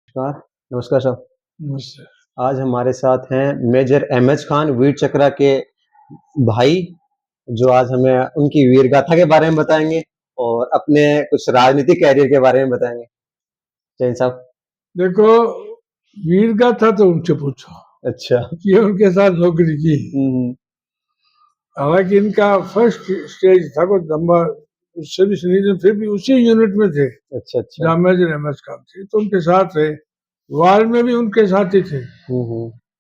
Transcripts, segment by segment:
नमस्कार, नमस्कार साहब। नमस्ते। आज हमारे साथ हैं मेजर अहमद खान वीर चक्रा के भाई, जो आज हमें उनकी वीर गाथा के बारे में बताएँगे और अपने कुछ राजनीतिक कैरियर के बारे में बताएँगे। जैन साहब। देखो, वीर गाथा तो उनसे पूछो अच्छा। कि उनके साथ नौकरी की। हुँ। हालांकि इनका फर्स्ट स्टेज था कुछ लंबा, सर्विस नहीं थे, फिर भी उसी यूनिट में थे अच्छा, अच्छा। जहाँ मेजर अहमद खान थे, तो उनके साथ रहे। वार में भी उनके साथ ही थे।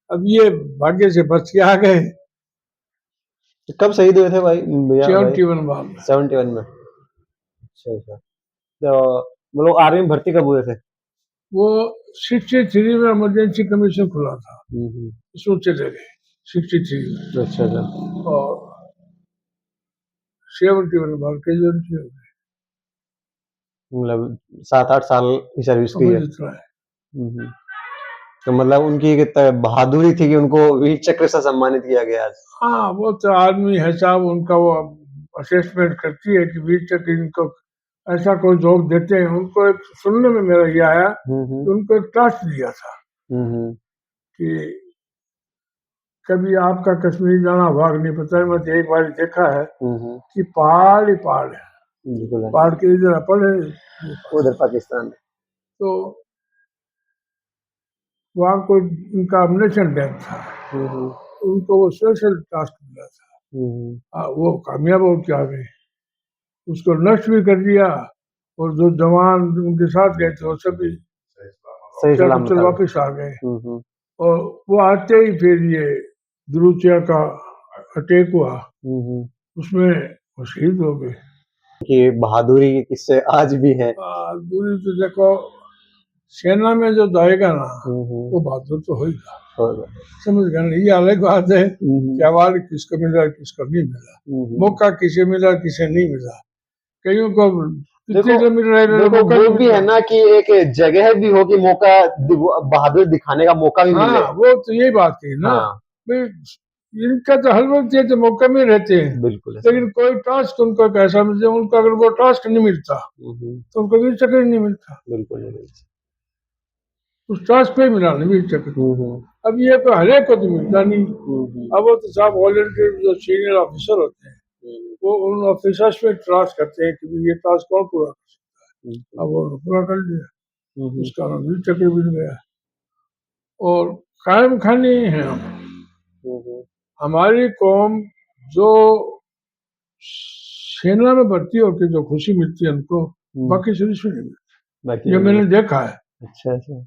अब ये भाग्य से बच के आ गए। तो कब शहीद हुए थे भाई भैया भाई? 71 वार में। 71 में। अच्छा, अच्छा। तो मतलब आर्मी में भर्ती कब हुए थे? वो 63 में इमरजेंसी कमीशन खुला था, उसमें चले गए 63 में। अच्छा, अच्छा। और 71 वार कैजुअलिटी हो गई। मतलब 7-8 साल की सर्विस की है। जितना है। तो मतलब उनकी एक बहादुरी थी कि उनको वीर चक्र से सम्मानित किया गया आज। हाँ, वो तो आदमी है साहब, उनका वो असेसमेंट करती है कि वीर चक्र इनको ऐसा कोई जॉब देते हैं। उनको एक सुनने में मेरा ये आया कि उनको एक टास्क दिया था कि कभी आपका कश्मीर जाना भाग नहीं पता है, मैं तो एक बार देखा है कि पहाड़ ही पहाड़ है, पहाड़ के इधर अपड़ है, उधर पाकिस्तान में। तो वहाँ कोई उनका अम्नेशन डैम था, उनको वो स्पेशल टास्क मिला था। वो कामयाब हो के आ गए, उसको नष्ट भी कर दिया, और जो जवान उनके साथ गए थे वो सभी सही सलामत वापिस आ गए। और वो आते ही फिर ये दुरुचिया का अटैक हुआ, उसमें वो शहीद हो गए। कि बहादुरी के किस्से आज भी हैं। बहादुरी तो देखो, सेना में जो जाएगा ना वो बहादुर तो होगा, समझ गए ना। ये अलग बात है कि अवार्ड किसको मिला किसको नहीं मिला, मौका किसे मिला किसे नहीं मिला। कईयों को देखो वो भी है ना कि एक जगह भी हो कि मौका बहादुर दिखाने का मौका भी मिले। हाँ, वो तो यही बात है ना। भाई इनका तो हर वक्त ये तो मौका में रहते हैं, बिल्कुल। लेकिन कोई टास्क उनको एक ऐसा मिलता है, उनको अगर वो टास्क नहीं मिलता तो उनको वीर चक्र नहीं मिलता। बिल्कुल उस टास्क पे मिला नहीं वीर चक्र। अब ये तो हर एक को तो मिलता नहीं। अब वो तो साहब वॉलंटियर जो सीनियर ऑफिसर होते हैं, वो उन ऑफिसर्स पे ट्रस्ट करते हैं कि ये टास्क कौन पूरा कर सकता है। अब वो पूरा कर लिया, उसका वीर चक्र मिल गया। और कायम खानी है हम, हमारी कौम जो सेना में भर्ती होकर जो खुशी मिलती है उनको, बाकी सर्विस में नहीं मिलती। ये मैंने देखा है। अच्छा अच्छा।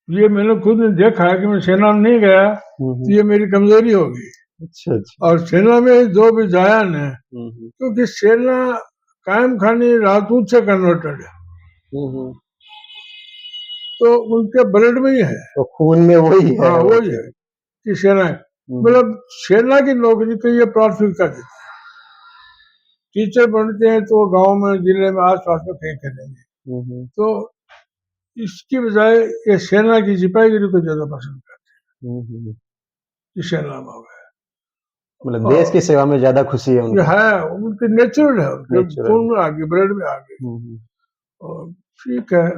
ये मैंने खुद ने देखा है कि मैं सेना में नहीं गया तो ये मेरी कमजोरी होगी। अच्छा अच्छा। और सेना में जो भी जाया ने, क्योंकि सेना कायम खानी राजपूत से कन्वर्टेड है, तो उनके ब्लड में ही है, तो खून में वही है। हाँ, वही है कि सेना, मतलब सेना की नौकरी को ये प्राथमिकता देती है। टीचर बनते हैं तो गांव में जिले में आस पास में कहीं करेंगे, तो इसकी बजाय ये सेना की सिपाहीगिरी को ज्यादा पसंद करते हैं कि सेना में हो गए, मतलब देश की सेवा में ज्यादा खुशी है उनको। है उनके नेचुरल है, उनके खून में आ गई, ब्लड में आ गई। और ठीक है,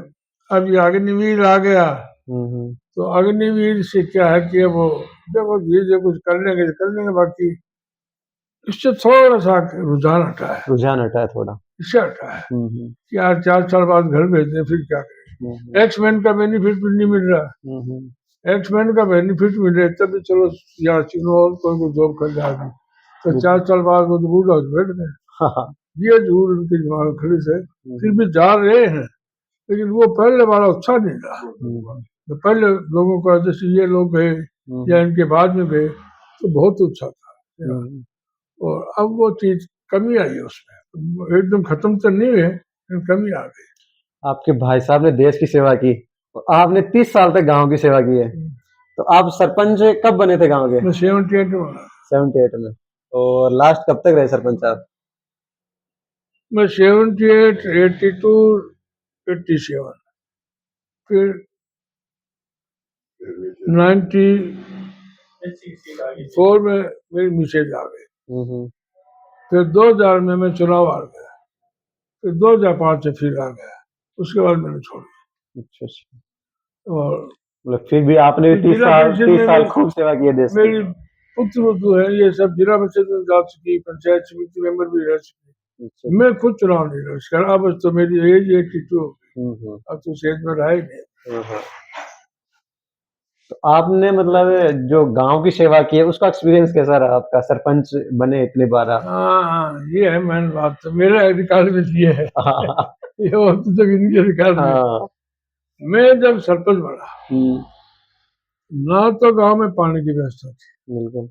अब ये अग्निवीर आ गया, तो अग्निवीर से क्या है कि वो देखो धीरे कुछ कर लेंगे, बाकी इससे थोड़ा सा रुझान हटा है, थोड़ा इससे हटा है कि यार 4 साल बाद घर भेजते फिर क्या करें। एक्समैन का बेनिफिट भी नहीं मिल रहा, एक्समैन का बेनिफिट मिल रहा है तभी चलो यहाँ चुनो और कोई जॉब कर जाएगी, तो 4 साल बाद वो तो बूढ़ा बैठ गए। ये जरूर उनके दिमाग में खड़ी है, फिर भी जा रहे हैं, लेकिन वो पहले वाला अच्छा नहीं रहा। तो पहले लोगों का जैसे ये लोग गए या इनके बाद में गए तो बहुत अच्छा था, और अब वो चीज कमी आई है उसमें, एकदम खत्म तो नहीं है लेकिन कमी आ गई। आपके भाई साहब ने देश की सेवा की, आपने 30 साल तक गांव की सेवा की है, तो आप सरपंच कब बने थे गांव के? मैं 78 में बना। 78 में। और लास्ट कब तक रहे सरपंच आप? मैं 78, 82, 87, फिर 94 में मेरी मिसेज आ गई, फिर 2000 में मैं चुनाव आ गया, फिर 2005 से फिर आ गया, उसके बाद मैंने छोड़ दिया। अच्छा अच्छा। और मतलब फिर भी आपने भी जिला परिषद 30 में साल भी खूब सेवा की है देश की। मेरी पुत्र वधू है, ये सब जिला परिषद में जा चुकी, पंचायत समिति मेंबर भी रह चुकी। अच्छा। मैं खुद चुनाव नहीं लड़ सका, अब तो मेरी एज 82 हो गई, अब तो सेहत में रहा ही नहीं। तो आपने मतलब जो गांव की सेवा की है उसका एक्सपीरियंस कैसा रहा आपका, सरपंच बने इतनी बार आप? हाँ, ये है मेन बात, तो मेरे अधिकार में ये है ये वक्त तक इनके अधिकार में। हाँ। मैं जब सरपंच बना, ना तो गांव में पानी की व्यवस्था थी, बिल्कुल।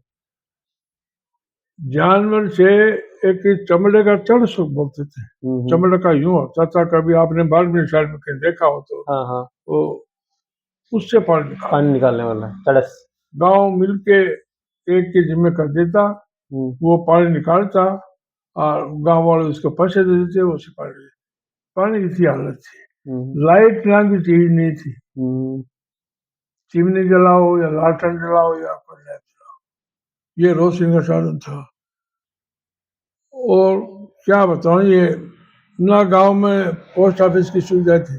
जानवर से एक चमड़े का चढ़ सुख बोलते थे, चमड़े का यूं होता था, कभी आपने बाल्मीकि साइड में कहीं देखा हो तो हाँ हाँ, वो उससे पानी पानी निकालने वाला चड़स। गांव मिलके एक के जिम्मे कर देता, वो पानी निकालता और गांव वाले उसको पैसे दे देते, वो से पानी पानी की हालत थी। लाइट नाम की चीज नहीं थी, चिमनी जलाओ या लालटेन जलाओ या कोई लैंप जलाओ, ये रोशनी का साधन था। और क्या बताऊं, ये ना गांव में पोस्ट ऑफिस की सुविधा थी,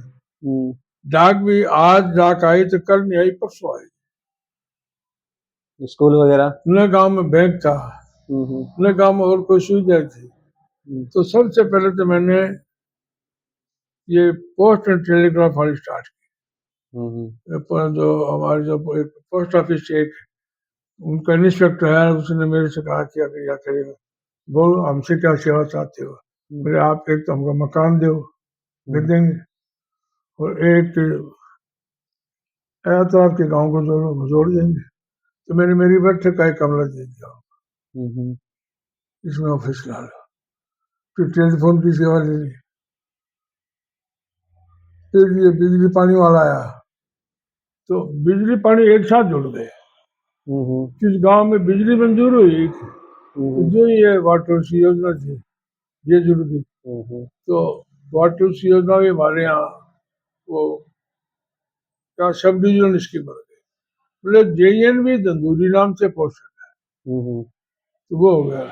डाक भी आज डाक आई तो कल नहीं आई, परसों आई। स्कूल वगैरह न गांव में बैंक था, न गांव में और कोई सुविधा थी। तो सबसे पहले तो मैंने ये पोस्ट एंड टेलीग्राफ वाली स्टार्ट की। जो हमारे जो एक पोस्ट ऑफिस एक उनका इंस्पेक्टर है, उसने मेरे से कहा कि अगर क्या करेगा, बोलो हमसे क्या सेवा चाहते हो। मेरे आप एक तो हमको मकान दो, दे देंगे, और एक तो आपके गांव को जोड़ देंगे। तो मैंने मेरी बैठक का एक कमरा दे दिया, इसमें ऑफिस ला लो। फिर टेलीफोन की सेवा ले ली, फिर ये बिजली पानी वाला आया, तो बिजली पानी एक साथ जुड़ गए। जिस गांव में बिजली मंजूर हुई थी, तो जो ये वाटर सी योजना थी ये जुड़ गई। तो वाटर सी योजना भी हमारे यहाँ वो क्या सब डिविजन स्कीम बन गई, मतलब JNV दंदूरी नाम से पोस्टर है, तो वो हो गया।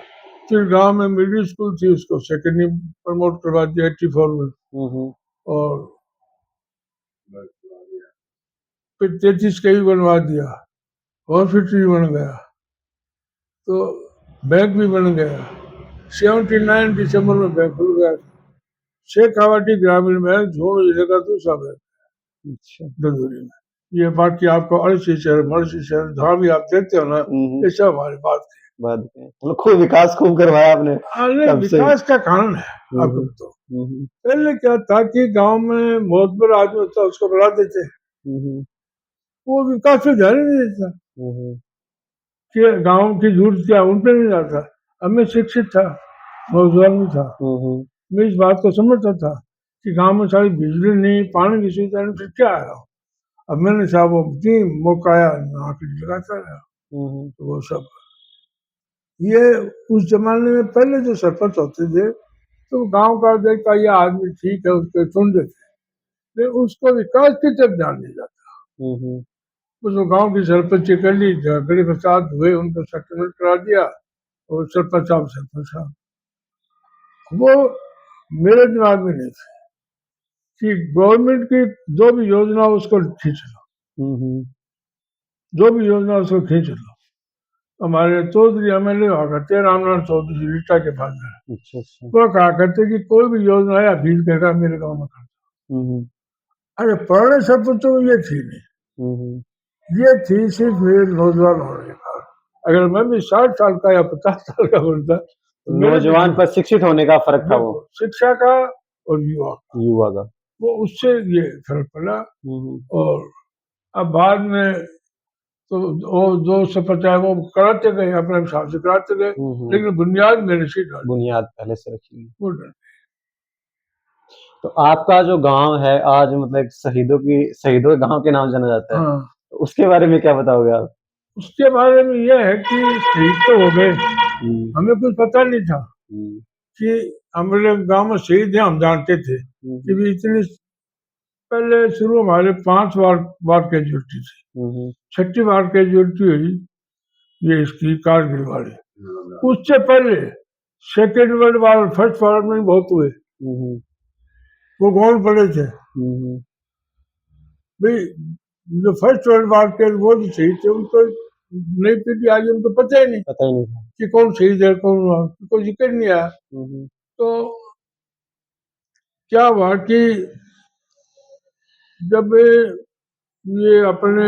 फिर गांव में मिडिल स्कूल थी, उसको सेकेंडरी प्रमोट करवा दिया 84 में, और फिर 33 का भी बनवा दिया, हॉस्पिटल भी बन गया, तो बैंक भी बन गया। 79 दिसंबर में बैंक खुल गया। शेखावाटी ग्रामीण बैंक झोड़ जिले का दूसरा बैंक दंदूरी में। ये बाकी आपको अड़सी शहर जहाँ भी आप देखते हो ना, ये सब हमारी बात मतलब खूब विकास खूब करवाया आपने। है। विकास का कारण है आपको तो। पहले क्या था कि गांव में मोहतबर आदमी होता उसको बुला देते, वो विकास पे ध्यान ही नहीं देता कि गांव की जरूरत क्या, उन पे नहीं जाता। अब मैं शिक्षित था, नौजवान भी था, मैं इस बात को समझता था कि गांव में सारी बिजली नहीं, पानी की सुविधा नहीं, फिर क्या आया। अब मैंने साहब वो मौका आया, लगाता रहा। तो वो सब ये उस जमाने में पहले जो सरपंच होते थे, तो गांव का देखता ये आदमी ठीक है, उसको चुन देते, लेकिन उसको विकास की तरफ ध्यान नहीं जाता। उसको गांव की सरपंच कर ली, झगड़े फसाद हुए, उनको सेटलमेंट करा दिया, और सरपंच साहब सरपंच साहब। वो मेरे दिमाग में नहीं था कि गवर्नमेंट की जो भी योजना उसको खींच लो, जो भी योजना उसको खींच लो। हमारे चौधरी MLA हुआ करते, रामनाथ चौधरी रीटा के पास में, वो कहा करते कि कोई भी योजना है फीस कहेगा मेरे गांव में करता। अरे पुराने सरपंच तो ये थी नहीं, ये थी सिर्फ मेरे नौजवान होने के कारण। अगर मैं भी 60 साल का या 50 साल का बनता, तो नौजवान पर शिक्षित होने का फर्क था, वो शिक्षा का और युवा का वो उससे ये फर्क पड़ा। और अब बाद में तो वो जो सरपंच है वो कराते गए, अपने हिसाब से कराते गए, लेकिन बुनियाद मेरे से डाली, बुनियाद पहले से रखी। वो डाली। तो आपका जो गांव है आज मतलब शहीदों गांव के नाम जाना जाता है। तो उसके बारे में क्या बताओगे आप? उसके बारे में यह है कि शहीद तो हो गए, हमें कुछ पता नहीं था कि हमारे गांव में शहीद है, हम जानते थे कि भी इतनी पहले शुरू हमारे 5 वार्ड कैजुअलिटी थी, 6ठी वार्ड कैजुअलिटी हुई ये इसकी कारगिल वाली। उससे पहले सेकेंड वर्ल्ड वार, फर्स्ट वार में बहुत हुए, वो कौन पड़े थे भाई। जो फर्स्ट वर्ल्ड वार के वो जो शहीद थे उनको नई पीढ़ी आई, उनको पता ही नहीं था। कि कौन शहीद है कौन हुआ, कोई जिक्र नहीं आया। तो क्या हुआ कि जब ये अपने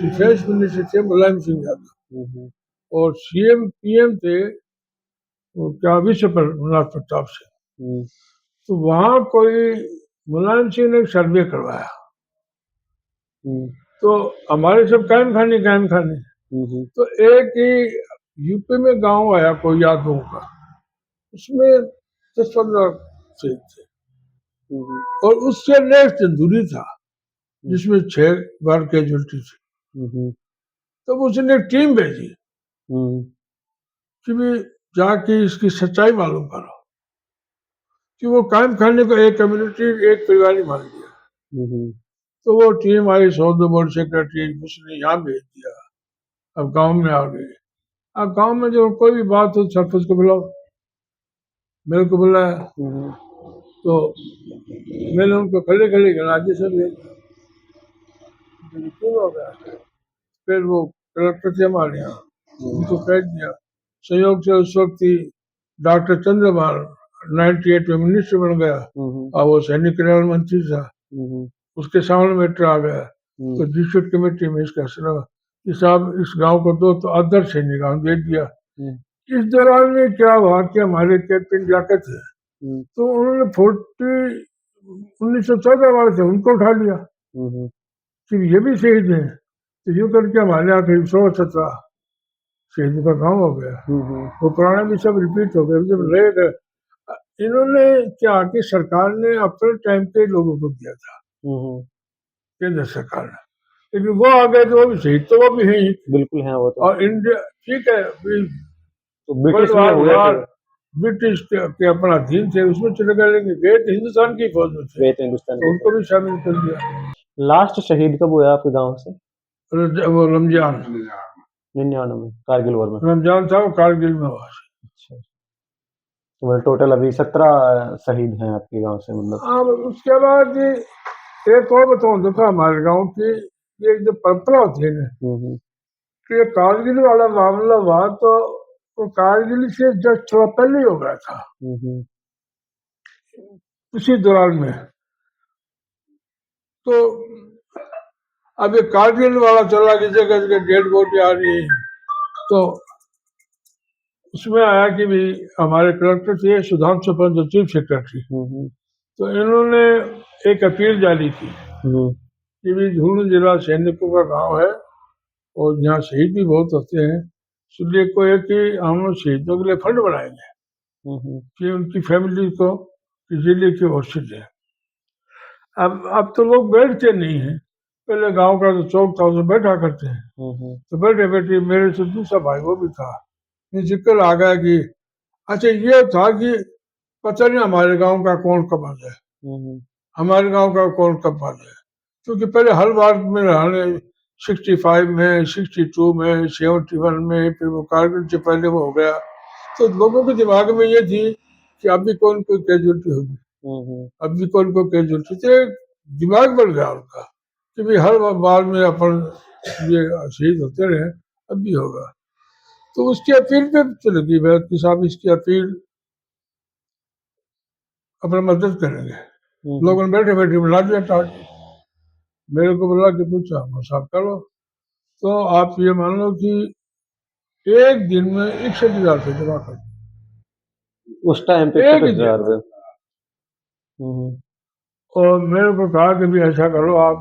डिफेंस मिनिस्टर थे मुलायम सिंह यादव और सीएम पीएम थे वो क्या विश्व प्रताप सिंह, तो वहां कोई मुलायम सिंह ने सर्वे करवाया, तो हमारे सब कायम खाने तो एक ही यूपी में गांव आया कोई यादवों का, उसमें 10-15 शहीद थे और उससे नेक्स्ट दूरी था जिसमें 6 बार कैजुअलिटी थी। तब उसने एक टीम भेजी कि भी जाके इसकी सच्चाई मालूम करो, कि वो कायम खाने को एक कम्युनिटी एक परिवार ही मान लिया। तो वो टीम आई, 100 बोर्ड सेक्रेटरी उसने यहाँ भेज दिया, अब गांव में आ गए। अब गांव में जो कोई भी बात हो सरपंच को बुलाओ, मेरे को बुलाया, तो मैंने उनको खड़े खड़े राज्य से भेज हो गया। फिर वो कलेक्टर थे हमारे यहाँ, उनको कह दिया, संयोग से उस वक्त ही डॉक्टर चंद्रपाल 98 में मिनिस्टर बन गया और वो सैनिक कल्याण मंत्री था, उसके सामने मैटर आ गया। तो डिस्ट्रिक्ट कमेटी में इसका फैसला कि साहब इस गांव को दो, तो आदर्श सैनिक गांव दे दिया। इस दौरान में क्या हुआ कि हमारे कैप्टन जाकर थे, तो उन्होंने 1914 वाले थे उनको उठा लिया कि ये भी शहीद है। तो यूं करके हमारे यहाँ करीब 117 शहीदों का गांव हो गया। वो पुराने भी सब रिपीट हो गए। जब रह गए इन्होंने क्या कि सरकार ने अपने टाइम पे लोगों को दिया था, केंद्र सरकार ने, लेकिन वो आ गए तो वो भी शहीद तो वो भी है ही, बिल्कुल है वो तो। और इंडिया ठीक है तो ब्रिटिश में हुए थे, ब्रिटिश के अपना अधीन थे, उसमें चले गए, लेकिन गए तो हिंदुस्तान की फौज में थे, हिंदुस्तान तो उनको भी शामिल कर दिया। लास्ट शहीद कब हुआ आपके गांव से? वो रमजान 99 में कारगिल वॉर में। रमजान था वो कारगिल में हुआ। अच्छा, तो टोटल अभी 17 शहीद हैं आपके गांव से मतलब। हाँ, उसके बाद एक और बताऊँ तो हमारे गांव की ये जो परंपरा होती है ना कि कारगिल वाला मामला हुआ, तो वो कारगिल से जब थोड़ा पहले हो गया था उसी दौरान में। तो अब ये कारगिल वाला चला कि जगह जगह डेड बॉडी आ रही है, तो उसमें आया कि भी हमारे कलेक्टर थे सुधांशु पंत चीफ सेक्रेटरी, तो इन्होंने एक अपील जारी की कि भी झुंझुनू जिला सैनिकों का गांव है और यहाँ शहीद भी बहुत होते हैं, इसलिए को एक कि हम शहीदों के लिए फंड बनाएंगे कि उनकी फैमिली को जिले की औषधि दें। अब तो लोग बैठते नहीं हैं, पहले गांव का जो चौक था उसमें बैठा करते हैं, तो बैठे बैठे मेरे से दूसरा भाई वो भी था, ये जिक्र आ गया कि अच्छा ये था कि पता नहीं हमारे गांव का कौन कमाल है, हमारे गांव का कौन कमाल है, क्योंकि पहले हर बार में रहने 65 में 62 में 71 में फिर वो कारगिल से पहले वो हो गया, तो लोगों के दिमाग में ये थी कि अब भी कौन कोई कैजुअलिटी होगी, अब भी कौन कोई कैजुअलिटी, तो दिमाग बढ़ गया उनका कि भाई हर बार में अपन ये शहीद होते रहे, अब भी होगा। तो उसकी अपील पे चली गई बात कि साहब इसकी अपील अपना मदद करेंगे। लोगों ने बैठे बैठे बुला दिया टाट, मेरे को बुला के पूछा साहब करो, तो आप ये मान लो कि एक दिन में 61,000 से जमा कर उस टाइम पे 61,000 रुपए। और मेरे को कहा कि भी ऐसा करो आप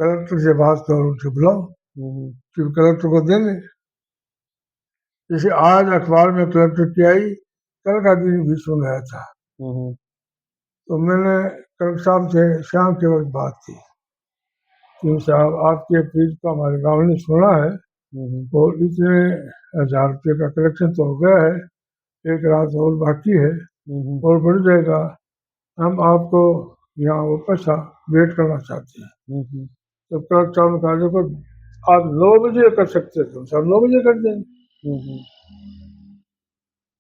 कलेक्टर से बात करो, उनसे बुलाओ कि कलेक्टर को देंगे। जैसे आज अखबार में कलेक्टर की आई, कल का दिन बीच में गया था, तो मैंने कलेक्टर साहब से शाम के वक्त बात की कि साहब आपकी अपील का हमारे गाँव ने सुना है और इतने 1,000 रुपये का कलेक्शन तो हो गया है, एक रात और बाकी है और बढ़ जाएगा, हम आपको यहाँ वो पैसा वेट करना चाहते हैं। तो कलेक्टर साहब ने कहा देखो आप 9 बजे कर सकते थे, साहब 9 बजे कर देंगे।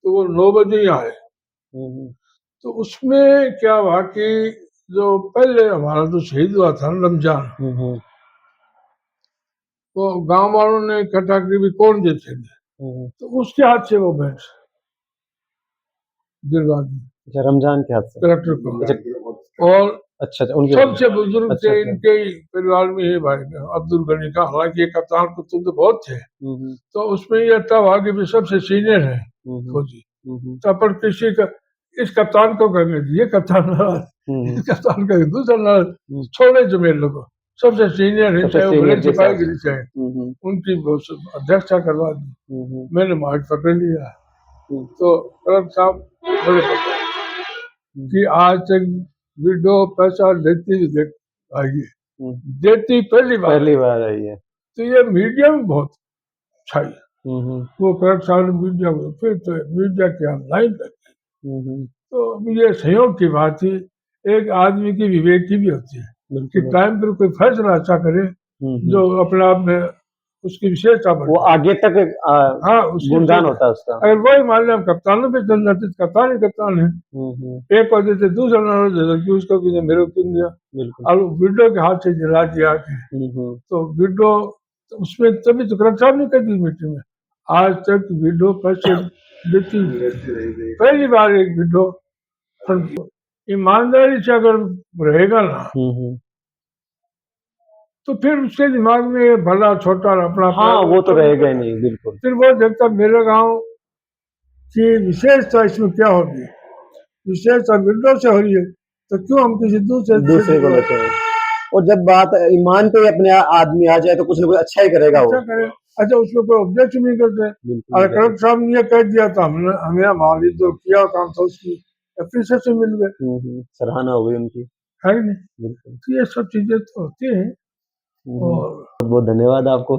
तो वो 9 बजे ही आए। तो उसमें क्या हुआ कि जो पहले हमारा जो शहीद हुआ था रमजान, तो गांव वालों ने इकट्ठा की भी कौन जीतेंगे, तो उसके हाथ से वो भैंस दिलवा दी अच्छा, रमजान के हाथ से। कलेक्टर को। अच्छा और अच्छा, उनके सबसे बुजुर्ग अच्छा थे अच्छा। इनके ही परिवार में ही भाई अब्दुल गनी का, हालांकि ये कप्तान कुतुब तो बहुत थे, तो उसमें ये तब आगे भी सबसे सीनियर है फौजी। तो पर किसी का इस कप्तान को कहने दिए कप्तान इस कप्तान का दूसरा नाराज, छोड़े जमेल को, सबसे सीनियर है, चाहे वो बड़े सिपाही गिरी चाहे, उनकी अध्यक्षता करवा दी। मैंने मार्च पकड़ लिया, तो कलर साहब बड़े कि आज तक विडो पैसा देती देख आई है, देती पहली बार आई है। तो ये मीडिया में बहुत अच्छा है। वो कलर साहब ने मीडिया को फिर तो मीडिया के ऑनलाइन करते, तो ये संयोग की बात थी। एक आदमी की विवेक की भी होती है कि टाइम पर कोई फैसला अच्छा करे जो अपने आप में उसकी विशेषता वो आगे तक हाँ गुणगान होता है उसका। अगर वही मान लिया कप्तानों पे चल जाते तो कप्तान ही कप्तान है, एक को देते दूसरा नाराज हो जाता कि उसको किसी मेरे को क्यों दिया, और विडो के हाथ से जला दिया तो विडो उसमें तभी तो कलेक्टर साहब ने कह दी मीटिंग में, आज तक विडो पैसे देती पहली बार एक विडो। ईमानदारी से अगर रहेगा ना तो फिर उसके दिमाग में भला छोटा अपना, हाँ वो तो रहेगा ही नहीं, बिल्कुल। फिर वो देखता मेरे गांव की विशेषता इसमें क्या होगी, विशेषता विडो से हो रही है तो क्यों हम किसी दूसरे को लेते हैं। और जब बात ईमान पे अपने आदमी आ जाए तो कुछ ना कुछ अच्छा ही करेगा वो। अच्छा उसमें कोई ऑब्जेक्शन नहीं करते। अगर कलेक्टर साहब ने कह दिया तो हमें हमारी जो किया काम था उसकी एप्रिसिएशन मिल गए, सराहना हो गई उनकी, है नहीं। तो ये सब चीजें तो होती हैं। और बहुत धन्यवाद आपको।